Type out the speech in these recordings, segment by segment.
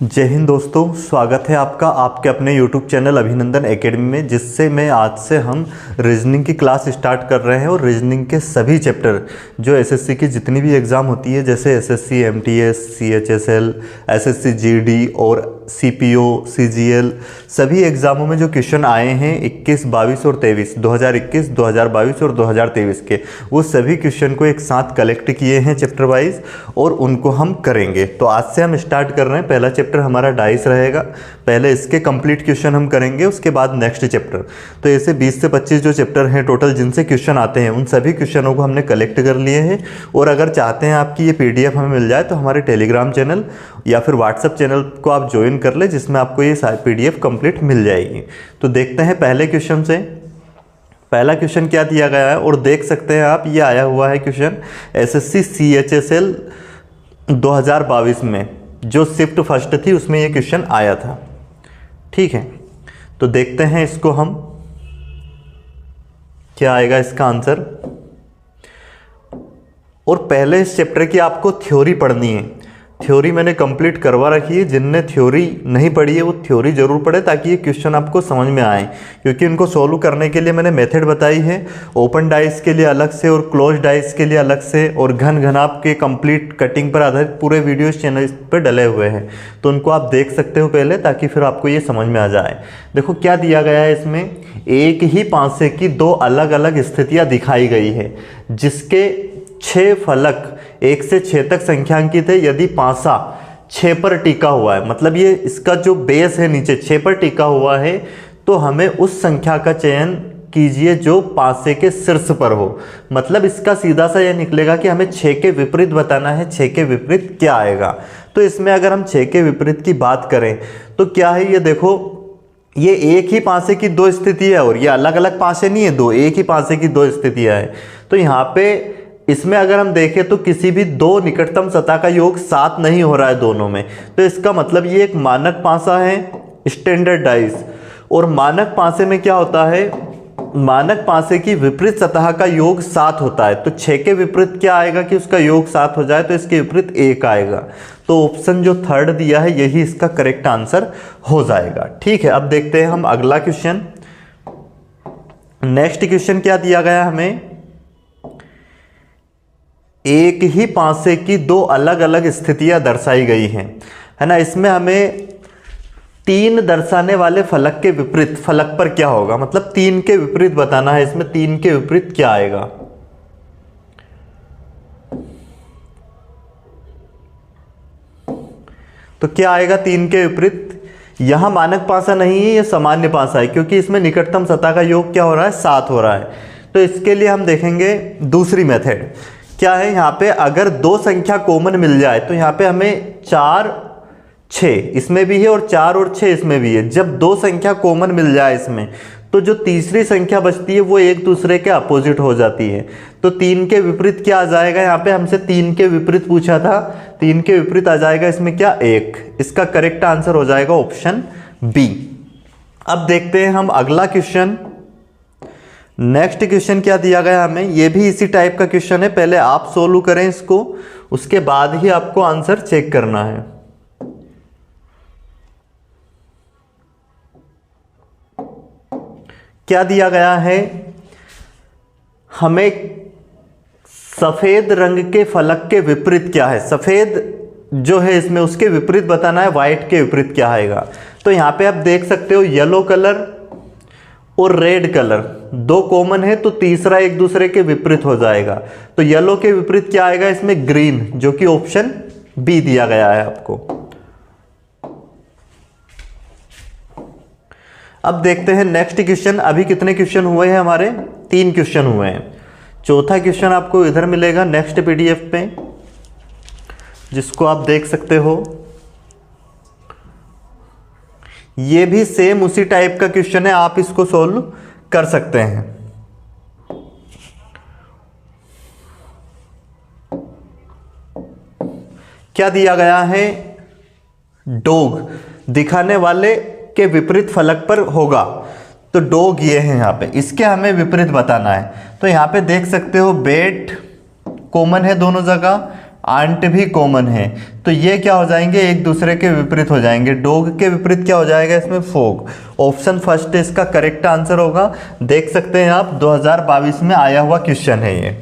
जय हिंद दोस्तों, स्वागत है आपका आपके अपने YouTube चैनल अभिनंदन एकेडमी में, जिससे मैं आज से हम रीजनिंग की क्लास स्टार्ट कर रहे हैं। और रीजनिंग के सभी चैप्टर जो एसएससी की जितनी भी एग्ज़ाम होती है, जैसे SSC MTS, CHSL, SSC GD और सीपीओ, सीजीएल, सभी एग्ज़ामों में जो क्वेश्चन आए हैं 21, 22 और 23, 2021, 2022 और 2023 के, वो सभी क्वेश्चन को एक साथ कलेक्ट किए हैं चैप्टर वाइज और उनको हम करेंगे। तो आज से हम स्टार्ट कर रहे हैं। पहला चैप्टर हमारा डाइस रहेगा। पहले इसके कंप्लीट क्वेश्चन हम करेंगे, उसके बाद नेक्स्ट चैप्टर। तो ऐसे 20 से 25 जो चैप्टर हैं टोटल जिनसे क्वेश्चन आते हैं, उन सभी क्वेश्चनों को हमने कलेक्ट कर लिए हैं। और अगर चाहते हैं आपकी ये PDF हमें मिल जाए, तो हमारे टेलीग्राम चैनल या फिर व्हाट्सएप चैनल को आप ज्वाइन कर ले, जिसमें आपको ये PDF कंप्लीट मिल जाएगी। तो देखते हैं पहले क्वेश्चन से। पहला क्वेश्चन क्या दिया गया है, और देख सकते हैं आप, ये आया हुआ है क्वेश्चन SSC CHSL 2022 में, जो शिफ्ट फर्स्ट थी उसमें ये क्वेश्चन आया था। ठीक है, तो देखते हैं इसको हम, क्या आएगा इसका आंसर। और पहले इस चैप्टर की आपको थ्योरी पढ़नी है। थ्योरी मैंने कंप्लीट करवा रखी है। जिनने थ्योरी नहीं पढ़ी है वो थ्योरी जरूर पढ़े, ताकि ये क्वेश्चन आपको समझ में आए, क्योंकि इनको सोल्व करने के लिए मैंने मेथड बताई है। ओपन डाइस के लिए अलग से और क्लोज डाइस के लिए अलग से, और घन घनाभ के कंप्लीट कटिंग पर आधारित पूरे वीडियो इस चैनल पर डले हुए हैं। तो उनको आप देख सकते हो पहले, ताकि फिर आपको ये समझ में आ जाए। देखो क्या दिया गया है इसमें, एक ही पासे की दो अलग अलग स्थितियाँ दिखाई गई है, जिसके 6 फलक 1 से 6 तक संख्यांकित है। यदि पासा 6 पर टिका हुआ है, मतलब ये इसका जो बेस है नीचे 6 पर टिका हुआ है, तो हमें उस संख्या का चयन कीजिए जो पासे के शीर्ष पर हो। मतलब इसका सीधा सा यह निकलेगा कि हमें 6 के विपरीत बताना है। 6 के विपरीत क्या आएगा, तो इसमें अगर हम 6 के विपरीत की बात करें तो क्या है, ये देखो, ये एक ही पासे की दो स्थितियाँ है, और ये अलग अलग पासे नहीं है, दो एक ही पासे की दो स्थितियाँ है। तो यहाँ पे इसमें अगर हम देखें तो किसी भी दो निकटतम सतह का योग 7 नहीं हो रहा है दोनों में। तो इसका मतलब ये एक मानक पासा है, स्टैंडर्ड डाइस। और मानक पासे में क्या होता है, मानक पासे की विपरीत सतह का योग 7 होता है। तो 6 के विपरीत क्या आएगा कि उसका योग 7 हो जाए, तो इसके विपरीत 1 आएगा। तो ऑप्शन जो थर्ड दिया है यही इसका करेक्ट आंसर हो जाएगा। ठीक है, अब देखते हैं हम अगला क्वेश्चन। नेक्स्ट क्वेश्चन क्या दिया गया हमें, एक ही पासे की दो अलग अलग स्थितियां दर्शाई गई हैं, है ना। इसमें हमें 3 दर्शाने वाले फलक के विपरीत फलक पर क्या होगा, मतलब 3 के विपरीत बताना है। इसमें 3 के विपरीत क्या आएगा, तो क्या आएगा 3 के विपरीत। यहां मानक पासा नहीं है, यह सामान्य पासा है, क्योंकि इसमें निकटतम सतह का योग क्या हो रहा है, 7 हो रहा है। तो इसके लिए हम देखेंगे दूसरी मेथड क्या है। यहाँ पे अगर दो संख्या कॉमन मिल जाए, तो यहाँ पे हमें 4, 6 इसमें भी है और 4 और 6 इसमें भी है। जब दो संख्या कॉमन मिल जाए इसमें, तो जो तीसरी संख्या बचती है वो एक दूसरे के अपोजिट हो जाती है। तो 3 के विपरीत क्या आ जाएगा, यहाँ पे हमसे 3 के विपरीत पूछा था, 3 के विपरीत आ जाएगा इसमें क्या, 1। इसका करेक्ट आंसर हो जाएगा ऑप्शन बी। अब देखते हैं हम अगला क्वेश्चन। नेक्स्ट क्वेश्चन क्या दिया गया हमें, ये भी इसी टाइप का क्वेश्चन है। पहले आप सोल्व करें इसको, उसके बाद ही आपको आंसर चेक करना है। क्या दिया गया है हमें, सफेद रंग के फलक के विपरीत क्या है। सफेद जो है इसमें उसके विपरीत बताना है, व्हाइट के विपरीत क्या आएगा। तो यहां पे आप देख सकते हो येलो कलर और रेड कलर दो कॉमन है, तो तीसरा एक दूसरे के विपरीत हो जाएगा। तो येलो के विपरीत क्या आएगा इसमें, ग्रीन, जो कि ऑप्शन बी दिया गया है आपको। अब देखते हैं नेक्स्ट क्वेश्चन। अभी कितने क्वेश्चन हुए हैं हमारे, 3 क्वेश्चन हुए हैं। चौथा क्वेश्चन आपको इधर मिलेगा नेक्स्ट PDF पे, जिसको आप देख सकते हो। ये भी सेम उसी टाइप का क्वेश्चन है, आप इसको सोल्व कर सकते हैं। क्या दिया गया है, डॉग दिखाने वाले के विपरीत फलक पर होगा। तो डॉग ये है यहाँ पे, इसके हमें विपरीत बताना है। तो यहाँ पे देख सकते हो बेट कॉमन है दोनों जगह, आंट भी कॉमन है, तो ये क्या हो जाएंगे, एक दूसरे के विपरीत हो जाएंगे। डॉग के विपरीत क्या हो जाएगा इसमें, फॉग। ऑप्शन फर्स्ट इसका करेक्ट आंसर होगा। देख सकते हैं आप 2022 में आया हुआ क्वेश्चन है ये।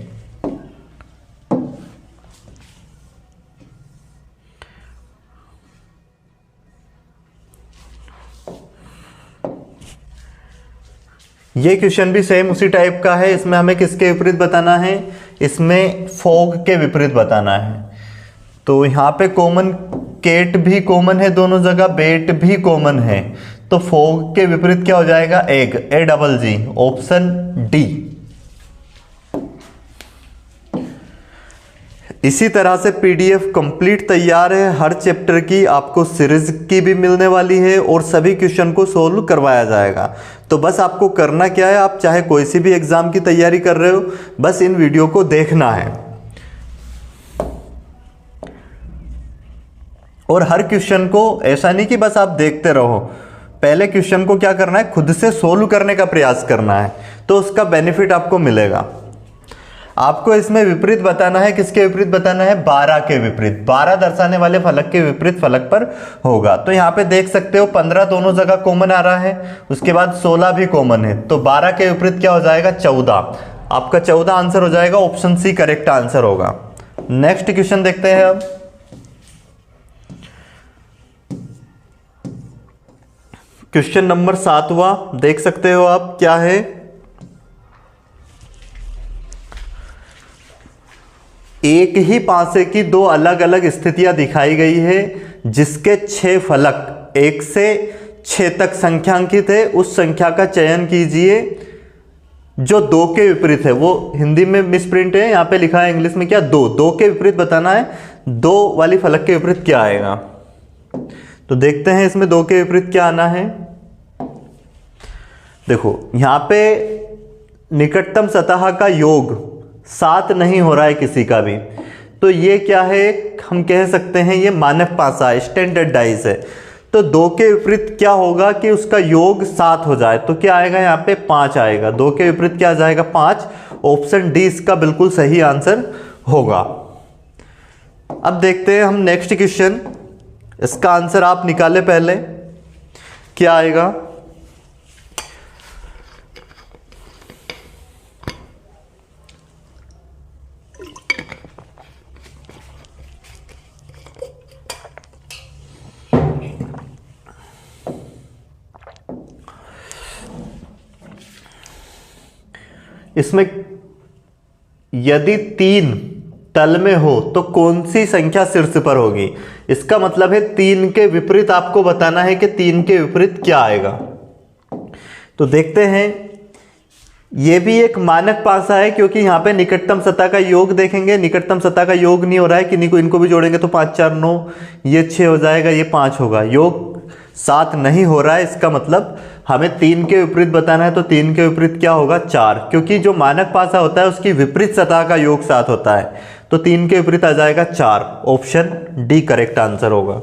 ये क्वेश्चन भी सेम उसी टाइप का है। इसमें हमें किसके विपरीत बताना है, इसमें फॉग के विपरीत बताना है। तो यहाँ पे कॉमन, केट भी कॉमन है दोनों जगह, बेट भी कॉमन है, तो फॉग के विपरीत क्या हो जाएगा, एग, AGG, ऑप्शन डी। इसी तरह से PDF कंप्लीट तैयार है, हर चैप्टर की आपको सीरीज की भी मिलने वाली है और सभी क्वेश्चन को सोल्व करवाया जाएगा। तो बस आपको करना क्या है, आप चाहे कोई सी भी एग्जाम की तैयारी कर रहे हो, बस इन वीडियो को देखना है और हर क्वेश्चन को, ऐसा नहीं कि बस आप देखते रहो, पहले क्वेश्चन को क्या करना है, खुद से सोल्व करने का प्रयास करना है, तो उसका बेनिफिट आपको मिलेगा। आपको इसमें विपरीत बताना है, किसके विपरीत बताना है, 12 के विपरीत। 12 दर्शाने वाले फलक के विपरीत फलक पर होगा। तो यहाँ पे देख सकते हो 15 दोनों जगह कॉमन आ रहा है, उसके बाद 16 भी कॉमन है, तो 12 के विपरीत क्या हो जाएगा, 14। आपका 14 आंसर हो जाएगा, ऑप्शन सी करेक्ट आंसर होगा। नेक्स्ट क्वेश्चन देखते हैं अब। क्वेश्चन नंबर 7वां देख सकते हो आप, क्या है, एक ही पासे की दो अलग अलग स्थितियां दिखाई गई है जिसके 6 फलक 1 से 6 तक संख्यांकित है। उस संख्या का चयन कीजिए जो 2 के विपरीत है। वो हिंदी में मिसप्रिंट है, यहाँ पे लिखा है इंग्लिश में क्या, 2 के विपरीत बताना है। 2 वाली फलक के विपरीत क्या आएगा, तो देखते हैं इसमें 2 के विपरीत क्या आना है। देखो यहाँ पे निकटतम सतह का योग 7 नहीं हो रहा है किसी का भी, तो ये क्या है, हम कह सकते हैं ये मानक पासा है, स्टैंडर्ड डाइस है। तो 2 के विपरीत क्या होगा कि उसका योग 7 हो जाए, तो क्या आएगा यहाँ पे 5 आएगा। 2 के विपरीत क्या आ जाएगा, 5। ऑप्शन डी इसका बिल्कुल सही आंसर होगा। अब देखते हैं हम नेक्स्ट क्वेश्चन, इसका आंसर आप निकाले पहले, क्या आएगा। इसमें यदि 3 तल में हो तो कौन सी संख्या शीर्ष पर होगी, इसका मतलब है 3 के विपरीत आपको बताना है कि 3 के विपरीत क्या आएगा। तो देखते हैं, यह भी एक मानक पासा है क्योंकि यहां पे निकटतम सतह का योग देखेंगे, निकटतम सतह का योग नहीं हो रहा है, किन्हीं को इनको भी जोड़ेंगे तो 5 4 9, ये 6 हो जाएगा, ये 5 होगा, योग 7 नहीं हो रहा है। इसका मतलब हमें 3 के विपरीत बताना है, तो 3 के विपरीत क्या होगा, 4, क्योंकि जो मानक पासा होता है उसकी विपरीत सतह का योग 7 होता है, तो 3 के विपरीत आ जाएगा 4। ऑप्शन डी करेक्ट आंसर होगा।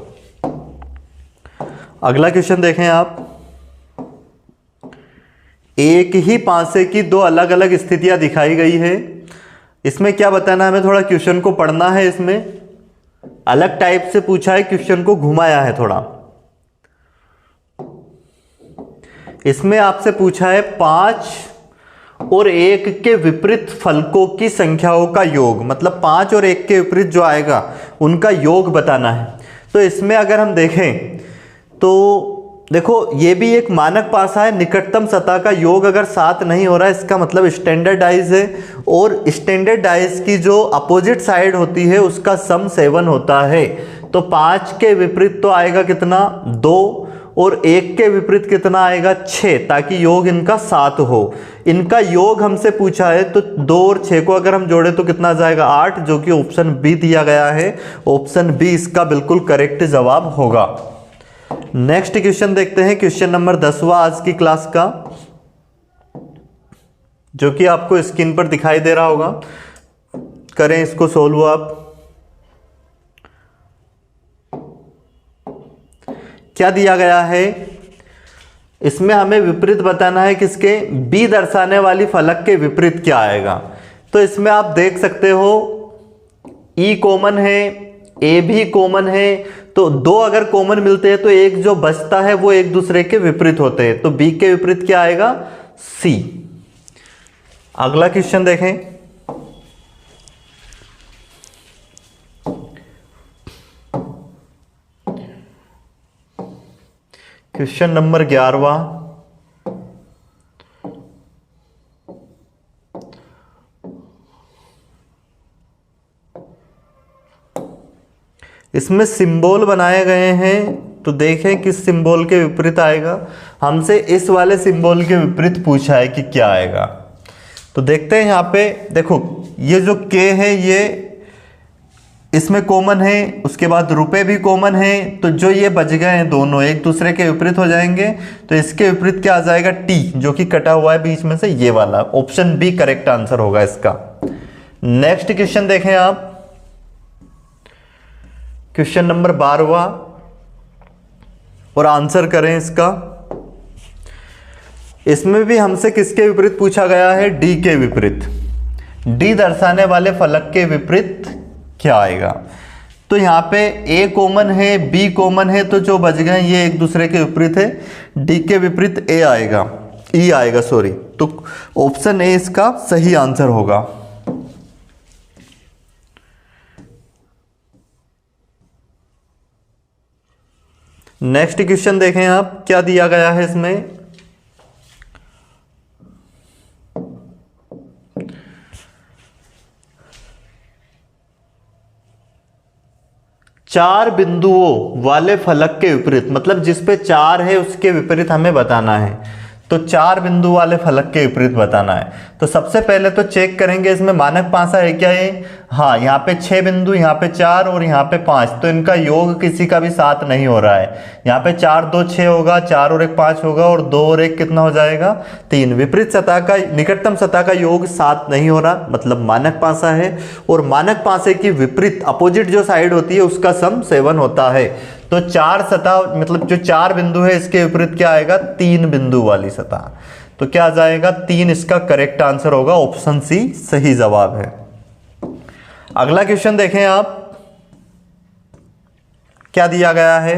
अगला क्वेश्चन देखें आप, एक ही पासे की 2 अलग अलग स्थितियां दिखाई गई है। इसमें क्या बताना है, हमें थोड़ा क्वेश्चन को पढ़ना है, इसमें अलग टाइप से पूछा है, क्वेश्चन को घुमाया है थोड़ा। इसमें आपसे पूछा है 5 और 1 के विपरीत फलकों की संख्याओं का योग, मतलब 5 और 1 के विपरीत जो आएगा उनका योग बताना है। तो इसमें अगर हम देखें तो देखो ये भी एक मानक पासा है, निकटतम सतह का योग अगर 7 नहीं हो रहा है इसका मतलब स्टैंडर्ड डाइज है, और स्टैंडर्ड डाइज की जो अपोजिट साइड होती है उसका सम 7 होता है। तो 5 के विपरीत तो आएगा कितना, 2, और 1 के विपरीत कितना आएगा, 6, ताकि योग इनका 7 हो। इनका योग हमसे पूछा है, तो 2 और 6 को अगर हम जोड़े तो कितना जाएगा, 8, जो कि ऑप्शन बी दिया गया है। ऑप्शन बी इसका बिल्कुल करेक्ट जवाब होगा। नेक्स्ट क्वेश्चन देखते हैं, क्वेश्चन नंबर 10वां आज की क्लास का, जो कि आपको स्क्रीन पर दिखाई दे रहा होगा। करें इसको सोल्व आप। क्या दिया गया है, इसमें हमें विपरीत बताना है किसके, बी दर्शाने वाली फलक के विपरीत क्या आएगा। तो इसमें आप देख सकते हो ई कॉमन है, ए भी कॉमन है, तो दो अगर कॉमन मिलते हैं तो एक जो बचता है वो एक दूसरे के विपरीत होते हैं, तो बी के विपरीत क्या आएगा, सी। अगला क्वेश्चन देखें। क्वेश्चन नंबर 11वां, इसमें सिंबल बनाए गए हैं, तो देखें किस सिंबल के विपरीत आएगा। हमसे इस वाले सिंबल के विपरीत पूछा है कि क्या आएगा, तो देखते हैं। यहाँ पे देखो ये जो के है ये इसमें कॉमन है, उसके बाद रुपए भी कॉमन है, तो जो ये बच गए हैं दोनों एक दूसरे के विपरीत हो जाएंगे, तो इसके विपरीत क्या आ जाएगा, टी, जो कि कटा हुआ है बीच में से, ये वाला ऑप्शन बी करेक्ट आंसर होगा इसका। नेक्स्ट क्वेश्चन देखें आप, क्वेश्चन नंबर 12वां, और आंसर करें इसका। इसमें भी हमसे किसके विपरीत पूछा गया है, डी के विपरीत। डी दर्शाने वाले फलक के विपरीत क्या आएगा, तो यहाँ पे ए कॉमन है, बी कॉमन है, तो जो बच गए ये एक दूसरे के विपरीत है, डी के विपरीत ए आएगा, ई आएगा सॉरी, तो ऑप्शन ए इसका सही आंसर होगा। नेक्स्ट क्वेश्चन देखें आप, क्या दिया गया है इसमें। चार बिंदुओं वाले फलक के विपरीत, मतलब जिस पे चार है उसके विपरीत हमें बताना है, तो चार बिंदु वाले फलक के विपरीत बताना है। तो सबसे पहले तो चेक करेंगे इसमें मानक पासा है क्या ये, हाँ यहाँ पे 6 बिंदु, यहाँ पे 4 और यहाँ पे 5, तो इनका योग किसी का भी 7 नहीं हो रहा है। यहाँ पे 4 2 6 होगा, 4 और 1 5 होगा, और 2 और 1 कितना हो जाएगा, 3। विपरीत सतह का निकटतम सतह का योग 7 नहीं हो रहा, मतलब मानक पासा है, और मानक पासे की विपरीत अपोजिट जो साइड होती है उसका सम 7 होता है। तो 4 सतह, मतलब जो 4 बिंदु है इसके विपरीत क्या आएगा, 3 बिंदु वाली सतह, तो क्या आ जाएगा, 3 इसका करेक्ट आंसर होगा, ऑप्शन सी सही जवाब है। अगला क्वेश्चन देखें आप, क्या दिया गया है।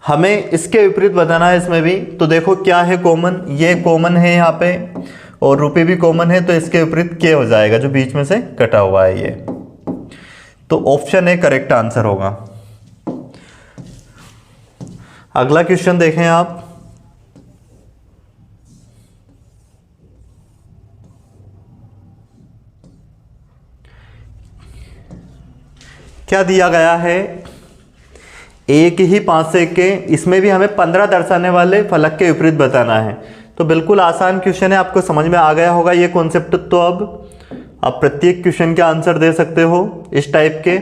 हमें इसके विपरीत बताना है इसमें भी, तो देखो क्या है कॉमन, ये कॉमन है यहाँ पे, और रुपए भी कॉमन है, तो इसके विपरीत के हो जाएगा जो बीच में से कटा हुआ है ये, तो ऑप्शन ए करेक्ट आंसर होगा। अगला क्वेश्चन देखें आप, क्या दिया गया है, एक ही पासे के, इसमें भी हमें 15 दर्शाने वाले फलक के विपरीत बताना है, तो बिल्कुल आसान क्वेश्चन है, आपको समझ में आ गया होगा ये कॉन्सेप्ट। तो अब आप प्रत्येक क्वेश्चन के आंसर दे सकते हो इस टाइप के।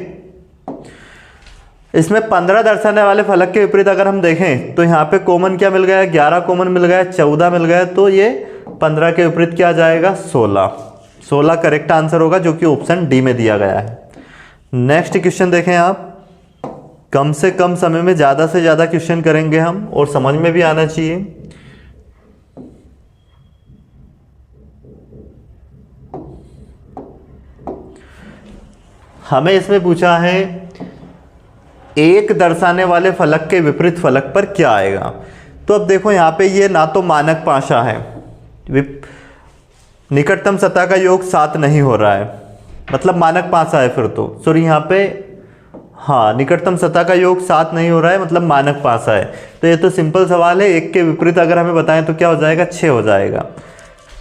इसमें 15 दर्शाने वाले फलक के विपरीत अगर हम देखें तो यहाँ पे कॉमन क्या मिल गया, 11 कॉमन मिल गया, 14 मिल गया, तो ये 15 के विपरीत क्या आ जाएगा, 16। 16 करेक्ट आंसर होगा, जो कि ऑप्शन डी में दिया गया है। नेक्स्ट क्वेश्चन देखें आप, कम से कम समय में ज़्यादा से ज़्यादा क्वेश्चन करेंगे हम, और समझ में भी आना चाहिए। हमें इसमें पूछा है एक दर्शाने वाले फलक के विपरीत फलक पर क्या आएगा। तो अब देखो यहाँ पे ये ना तो मानक पाशा है, निकटतम सतह का योग 7 नहीं हो रहा है, मतलब मानक पासा है फिर तो, सॉरी यहाँ पे हाँ निकटतम सतह का योग 7 नहीं हो रहा है, मतलब मानक पासा है। तो ये तो सिंपल सवाल है, एक के विपरीत अगर हमें बताएं तो क्या हो जाएगा, 6 हो जाएगा,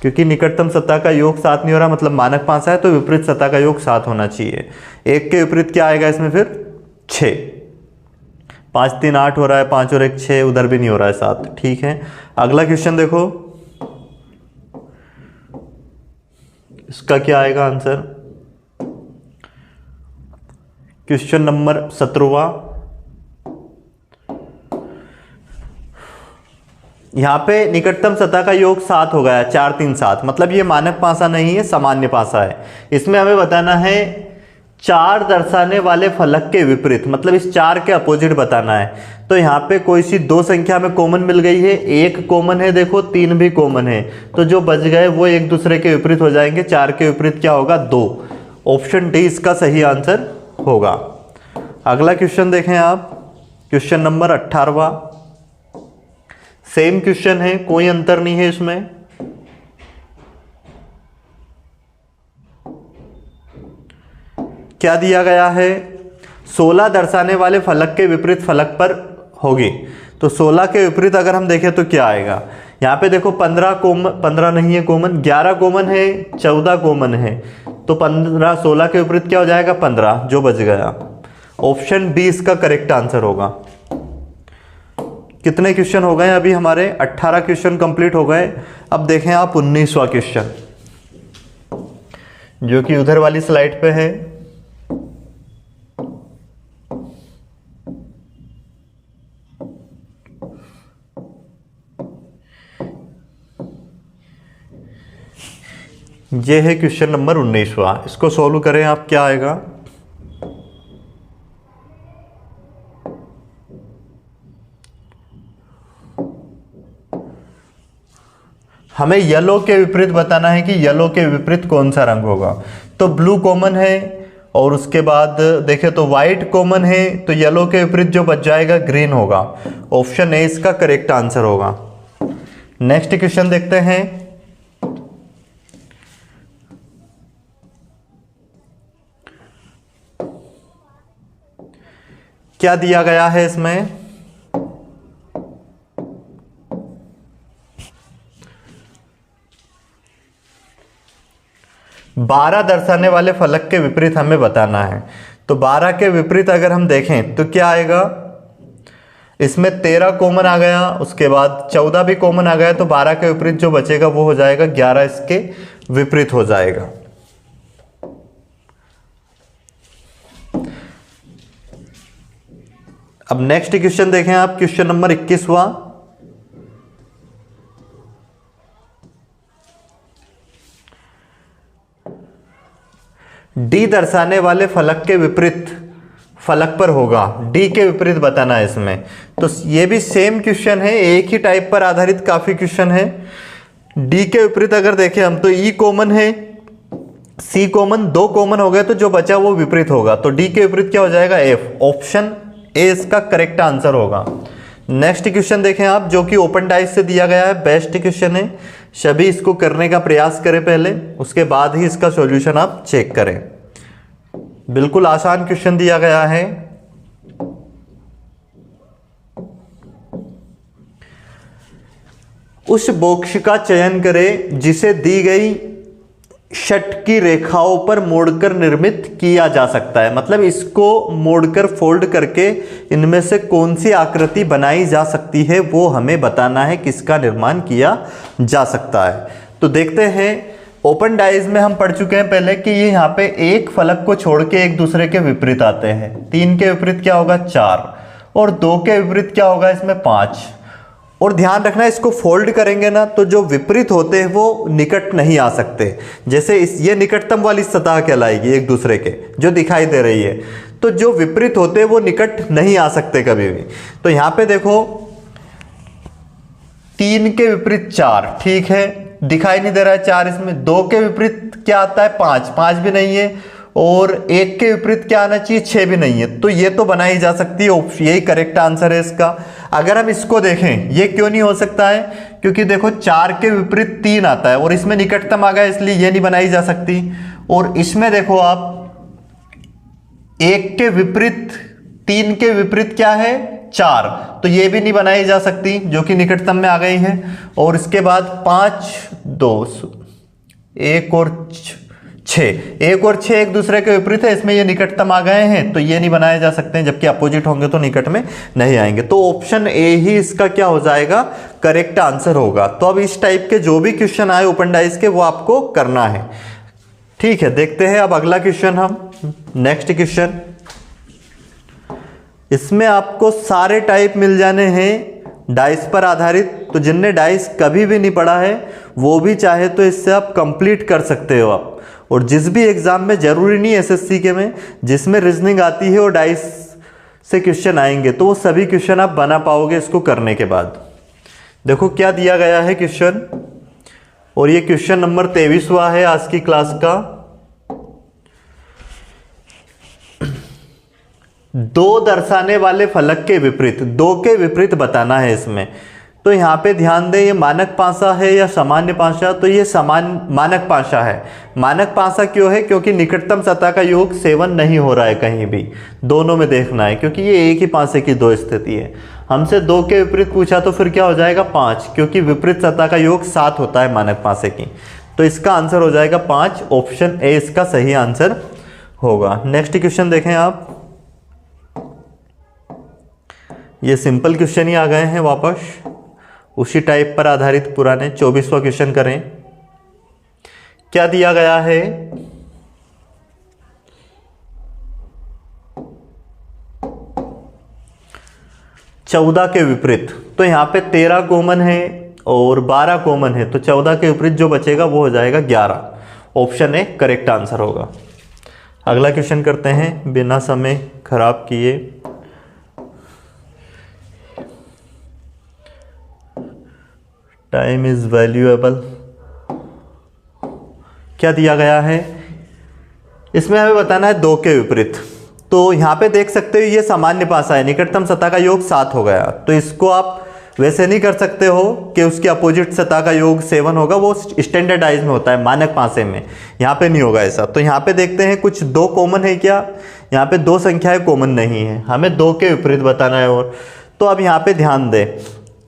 क्योंकि निकटतम सतह का योग 7 नहीं हो रहा, मतलब मानक पासा है, तो विपरीत सतह का योग 7 होना चाहिए। एक के विपरीत क्या आएगा इसमें फिर, 6। 5 3 8 हो रहा है, 5 और 1 6, उधर भी नहीं हो रहा है 7, ठीक है। अगला क्वेश्चन देखो, इसका क्या आएगा आंसर। क्वेश्चन नंबर 17वां, यहां पे निकटतम सतह का योग 7 हो गया, 4 3 7, मतलब ये मानक पासा नहीं है, सामान्य पासा है। इसमें हमें बताना है 4 दर्शाने वाले फलक के विपरीत, मतलब इस 4 के अपोजिट बताना है। तो यहाँ पे कोई सी 2 संख्या में कॉमन मिल गई है, 1 कॉमन है, देखो 3 भी कॉमन है, तो जो बच गए वो एक दूसरे के विपरीत हो जाएंगे। 4 के विपरीत क्या होगा? 2। ऑप्शन डी इसका सही आंसर होगा। अगला क्वेश्चन देखें आप, क्वेश्चन नंबर 18वां। सेम क्वेश्चन है, कोई अंतर नहीं है इसमें। क्या दिया गया है? 16 दर्शाने वाले फलक के विपरीत फलक पर होगी। तो 16 के विपरीत अगर हम देखें तो क्या आएगा? यहाँ पे देखो 15 नहीं है कॉमन, 11 कॉमन है, 14 कॉमन है, तो 15 16 के विपरीत क्या हो जाएगा? 15, जो बच गया। ऑप्शन बी इसका करेक्ट आंसर होगा। कितने क्वेश्चन हो गए अभी हमारे? 18 क्वेश्चन कंप्लीट हो गए। अब देखें आप 19वां क्वेश्चन, जो कि उधर वाली स्लाइड पे है। ये है क्वेश्चन नंबर 19वां। इसको सॉल्व करें आप, क्या आएगा? हमें येलो के विपरीत बताना है कि येलो के विपरीत कौन सा रंग होगा। तो ब्लू कॉमन है, और उसके बाद देखें तो व्हाइट कॉमन है, तो येलो के विपरीत जो बच जाएगा ग्रीन होगा। ऑप्शन ए इसका करेक्ट आंसर होगा। नेक्स्ट क्वेश्चन देखते हैं। क्या दिया गया है इसमें? बारह दर्शाने वाले फलक के विपरीत हमें बताना है। तो 12 के विपरीत अगर हम देखें तो क्या आएगा? इसमें 13 कॉमन आ गया, उसके बाद 14 भी कॉमन आ गया, तो 12 के विपरीत जो बचेगा वो हो जाएगा 11 इसके विपरीत हो जाएगा। अब नेक्स्ट क्वेश्चन देखें आप, क्वेश्चन नंबर 21वां। डी दर्शाने वाले फलक के विपरीत फलक पर होगा। डी के विपरीत बताना है इसमें। तो ये भी सेम क्वेश्चन है, एक ही टाइप पर आधारित काफी क्वेश्चन है। डी के विपरीत अगर देखें हम तो ई कॉमन है, सी कॉमन, 2 कॉमन हो गए, तो जो बचा वो विपरीत होगा। तो डी के विपरीत क्या हो जाएगा? एफ। ऑप्शन ए इसका करेक्ट आंसर होगा। नेक्स्ट क्वेश्चन देखें आप, जो कि ओपन डाइस से दिया गया है। बेस्ट क्वेश्चन है, सभी इसको करने का प्रयास करें पहले, उसके बाद ही इसका सॉल्यूशन आप चेक करें। बिल्कुल आसान क्वेश्चन दिया गया है। उस बॉक्स का चयन करें जिसे दी गई षटकी रेखाओं पर मोड़कर निर्मित किया जा सकता है। मतलब इसको मोड़कर फोल्ड करके इनमें से कौन सी आकृति बनाई जा सकती है, वो हमें बताना है किसका निर्माण किया जा सकता है। तो देखते हैं, ओपन डाइज में हम पढ़ चुके हैं पहले कि ये यहाँ पे एक फलक को छोड़ के एक दूसरे के विपरीत आते हैं। 3 के विपरीत क्या होगा? 4, और 2 के विपरीत क्या होगा? इसमें 5। और ध्यान रखना, इसको फोल्ड करेंगे ना तो जो विपरीत होते हैं वो निकट नहीं आ सकते। जैसे ये निकटतम वाली सतह कहलाएगी एक दूसरे के, जो दिखाई दे रही है। तो जो विपरीत होते हैं वो निकट नहीं आ सकते कभी भी। तो यहाँ पे देखो 3 के विपरीत 4, ठीक है, दिखाई नहीं दे रहा है 4 इसमें। 2 के विपरीत क्या आता है? 5 भी नहीं है। और 1 के विपरीत क्या आना चाहिए? 6 भी नहीं है। तो ये तो बनाई जा सकती है, यही करेक्ट आंसर है इसका। अगर हम इसको देखें, ये क्यों नहीं हो सकता है? क्योंकि देखो 4 के विपरीत 3 आता है, और इसमें निकटतम आ गया, इसलिए ये नहीं बनाई जा सकती। और इसमें देखो आप 1 के विपरीत 3 के विपरीत क्या है? 4, तो ये भी नहीं बनाई जा सकती, जो कि निकटतम में आ गई है। और इसके बाद 5, 2, 1 और 6, 1 और 6 एक दूसरे के विपरीत है, इसमें ये निकटतम आ गए हैं, तो ये नहीं बनाए जा सकते हैं। जबकि अपोजिट होंगे तो निकट में नहीं आएंगे। तो ऑप्शन ए ही इसका क्या हो जाएगा? करेक्ट आंसर होगा। तो अब इस टाइप के जो भी क्वेश्चन आए ओपन डाइस के, वो आपको करना है। ठीक है, देखते हैं अब अगला क्वेश्चन हम। नेक्स्ट क्वेश्चन, इसमें आपको सारे टाइप मिल जाने हैं डाइस पर आधारित। तो जिनने डाइस कभी भी नहीं पढ़ा है वो भी चाहे तो इससे आप कंप्लीट कर सकते हो आप। और जिस भी एग्ज़ाम में, ज़रूरी नहीं एसएससी के में, जिसमें रीजनिंग आती है और डाइस से क्वेश्चन आएंगे तो वो सभी क्वेश्चन आप बना पाओगे इसको करने के बाद। देखो क्या दिया गया है क्वेश्चन, और ये क्वेश्चन नंबर 23वां है आज की क्लास का। दो दर्शाने वाले फलक के विपरीत, दो के विपरीत बताना है इसमें। तो यहाँ पे ध्यान दें, ये मानक पासा है या सामान्य पासा, तो ये मानक पासा है। मानक पासा क्यों है? क्योंकि निकटतम सतह का योग 7 नहीं हो रहा है कहीं भी, दोनों में देखना है, क्योंकि ये एक ही पासे की दो स्थिति है। हमसे दो के विपरीत पूछा तो फिर क्या हो जाएगा 5, क्योंकि विपरीत सतह का योग 7 होता है मानक पासे की। तो इसका आंसर हो जाएगा 5, ऑप्शन ए इसका सही आंसर होगा। नेक्स्ट क्वेश्चन देखें आप, ये सिंपल क्वेश्चन ही आ गए हैं वापस, उसी टाइप पर आधारित पुराने 24वां क्वेश्चन करें। क्या दिया गया है? चौदह के विपरीत, तो यहां पे 13 कॉमन है और 12 कॉमन है, तो 14 के विपरीत जो बचेगा वो हो जाएगा 11, ऑप्शन ए करेक्ट आंसर होगा। अगला क्वेश्चन करते हैं बिना समय खराब किए। Time is valuable. क्या दिया गया है? इसमें हमें बताना है दो के विपरीत। तो यहाँ पे देख सकते हो ये सामान्य पासा है, निकटतम सतह का योग 7 हो गया, तो इसको आप वैसे नहीं कर सकते हो कि उसकी अपोजिट सतह का योग 7 होगा, वो स्टैंडर्डाइज में होता है मानक पासे में, यहाँ पे नहीं होगा ऐसा। तो यहाँ पे देखते हैं कुछ दो कॉमन है क्या? यहाँ पे दो संख्याएं कॉमन नहीं है, हमें दो के विपरीत बताना है। और तो अब यहाँ पे ध्यान दें,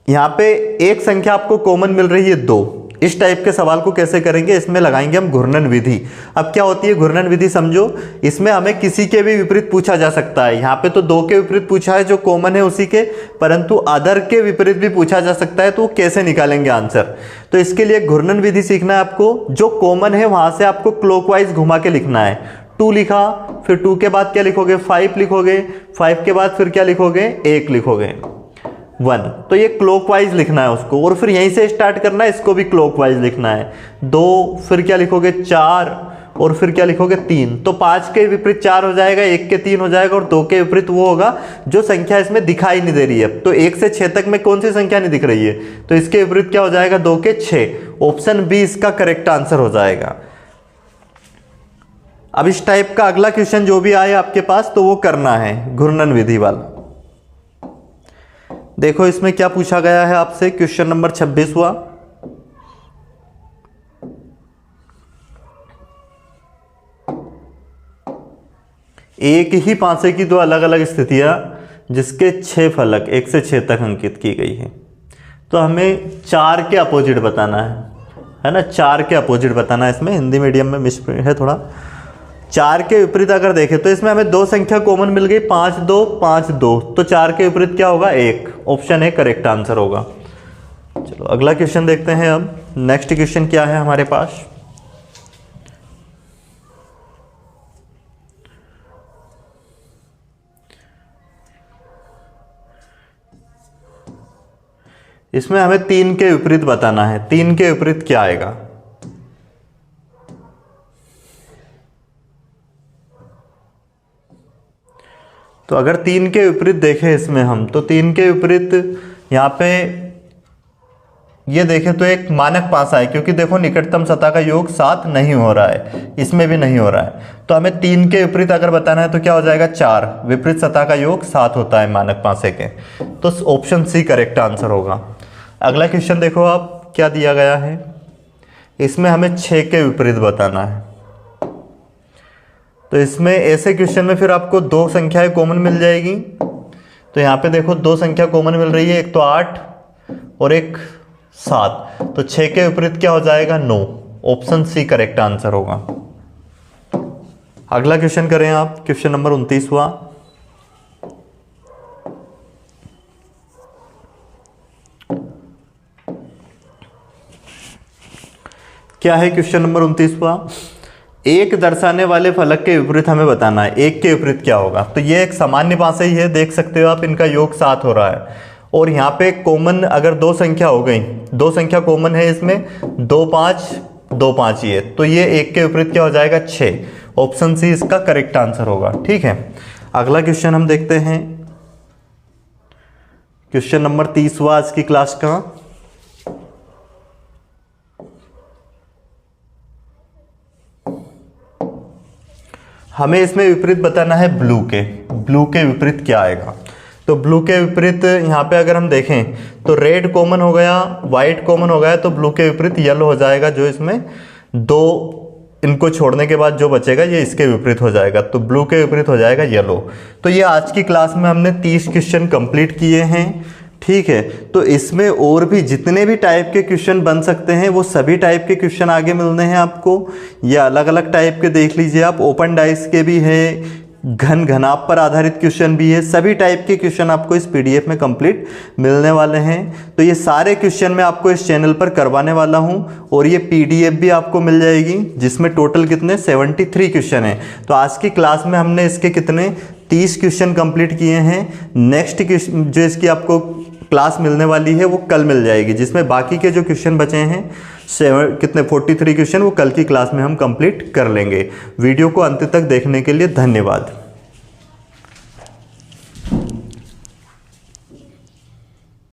यहाँ पे एक संख्या आपको कॉमन मिल रही है 2। इस टाइप के सवाल को कैसे करेंगे? इसमें लगाएंगे हम घूर्णन विधि। अब क्या होती है घूर्णन विधि समझो, इसमें हमें किसी के भी विपरीत पूछा जा सकता है। यहाँ पे तो दो के विपरीत पूछा है जो कॉमन है उसी के, परंतु अदर के विपरीत भी पूछा जा सकता है, तो कैसे निकालेंगे आंसर? तो इसके लिए घूर्णन विधि सीखना है आपको। जो कॉमन है वहां से आपको क्लॉकवाइज घुमा के लिखना है। 2 लिखा, फिर 2 के बाद क्या लिखोगे? 5 लिखोगे, 5 के बाद फिर क्या लिखोगे? 1 लिखोगे, 1। तो ये क्लॉकवाइज लिखना है उसको, और फिर यहीं से स्टार्ट करना है, इसको भी क्लॉकवाइज लिखना है। 2, फिर क्या लिखोगे? 4, और फिर क्या लिखोगे? 3। तो 5 के विपरीत 4 हो जाएगा, 1 के 3 हो जाएगा, और 2 के विपरीत वो होगा जो संख्या इसमें दिखाई नहीं दे रही है। तो 1 से 6 तक में कौन सी संख्या नहीं दिख रही है, तो इसके विपरीत क्या हो जाएगा? 2 के 6, ऑप्शन बी इसका करेक्ट आंसर हो जाएगा। अब इस टाइप का अगला क्वेश्चन जो भी आए आपके पास तो वो करना है घूर्णन विधि वाला। देखो इसमें क्या पूछा गया है आपसे, क्वेश्चन नंबर 26वां। एक ही पासे की दो अलग अलग स्थितियां जिसके 6 फलक 1 से 6 तक अंकित की गई है। तो हमें 4 के अपोजिट बताना है ना, 4 के अपोजिट बताना है। इसमें हिंदी मीडियम में मिस है थोड़ा। 4 के विपरीत अगर देखें तो इसमें हमें दो संख्या कॉमन मिल गई, 5 2 5 2, तो 4 के विपरीत क्या होगा? 1, ऑप्शन ए करेक्ट आंसर होगा। चलो अगला क्वेश्चन देखते हैं। अब नेक्स्ट क्वेश्चन क्या है हमारे पास? इसमें हमें 3 के विपरीत बताना है। 3 के विपरीत क्या आएगा? तो अगर 3 के विपरीत देखें इसमें हम, तो 3 के विपरीत यहाँ पे ये देखें तो एक मानक पासा है, क्योंकि देखो निकटतम सतह का योग 7 नहीं हो रहा है, इसमें भी नहीं हो रहा है। तो हमें 3 के विपरीत अगर बताना है तो क्या हो जाएगा? 4, विपरीत सतह का योग 7 होता है मानक पासे के, तो ऑप्शन सी करेक्ट आंसर होगा। अगला क्वेश्चन देखो आप, क्या दिया गया है? इसमें हमें 6 के विपरीत बताना है। तो इसमें ऐसे क्वेश्चन में फिर आपको दो संख्याएं कॉमन मिल जाएगी। तो यहाँ पे देखो दो संख्या कॉमन मिल रही है, एक तो 8 और एक 7, तो 6 के विपरीत क्या हो जाएगा? 9, ऑप्शन सी करेक्ट आंसर होगा। अगला क्वेश्चन करें आप, क्वेश्चन नंबर 29वां। क्या है क्वेश्चन नंबर 29वां? एक दर्शाने वाले फलक के विपरीत हमें बताना है। एक के विपरीत क्या होगा? तो ये एक सामान्य पासा ही है, देख सकते हो आप, इनका योग 7 हो रहा है। और यहाँ पे कॉमन अगर दो संख्या हो गई, दो संख्या कॉमन है इसमें, 2 5 2 5 ही है, तो ये 1 के विपरीत क्या हो जाएगा 6। ऑप्शन सी इसका करेक्ट आंसर होगा। ठीक है, अगला क्वेश्चन हम देखते हैं, क्वेश्चन नंबर 30वां आज की क्लास का। हमें इसमें विपरीत बताना है ब्लू के विपरीत क्या आएगा। तो ब्लू के विपरीत यहाँ पे अगर हम देखें तो रेड कॉमन हो गया, वाइट कॉमन हो गया, तो ब्लू के विपरीत येलो हो जाएगा। जो इसमें 2 इनको छोड़ने के बाद जो बचेगा ये इसके विपरीत हो जाएगा, तो ब्लू के विपरीत हो जाएगा येलो। तो ये आज की क्लास में हमने 30 क्वेश्चन कंप्लीट किए हैं। ठीक है, तो इसमें और भी जितने भी टाइप के क्वेश्चन बन सकते हैं वो सभी टाइप के क्वेश्चन आगे मिलने हैं आपको। ये अलग अलग टाइप के देख लीजिए आप, ओपन डाइस के भी है, घनाभ पर आधारित क्वेश्चन भी है, सभी टाइप के क्वेश्चन आपको इस पीडीएफ में कंप्लीट मिलने वाले हैं। तो ये सारे क्वेश्चन मैं आपको इस चैनल पर करवाने वाला हूं और ये पीडीएफ भी आपको मिल जाएगी, जिसमें टोटल कितने 73 क्वेश्चन हैं। तो आज की क्लास में हमने इसके कितने 30 क्वेश्चन कंप्लीट किए हैं। नेक्स्ट जो इसकी आपको क्लास मिलने वाली है वो कल मिल जाएगी, जिसमें बाकी के जो क्वेश्चन बचे हैं 43 क्वेश्चन वो कल की क्लास में हम कंप्लीट कर लेंगे। वीडियो को अंत तक देखने के लिए धन्यवाद।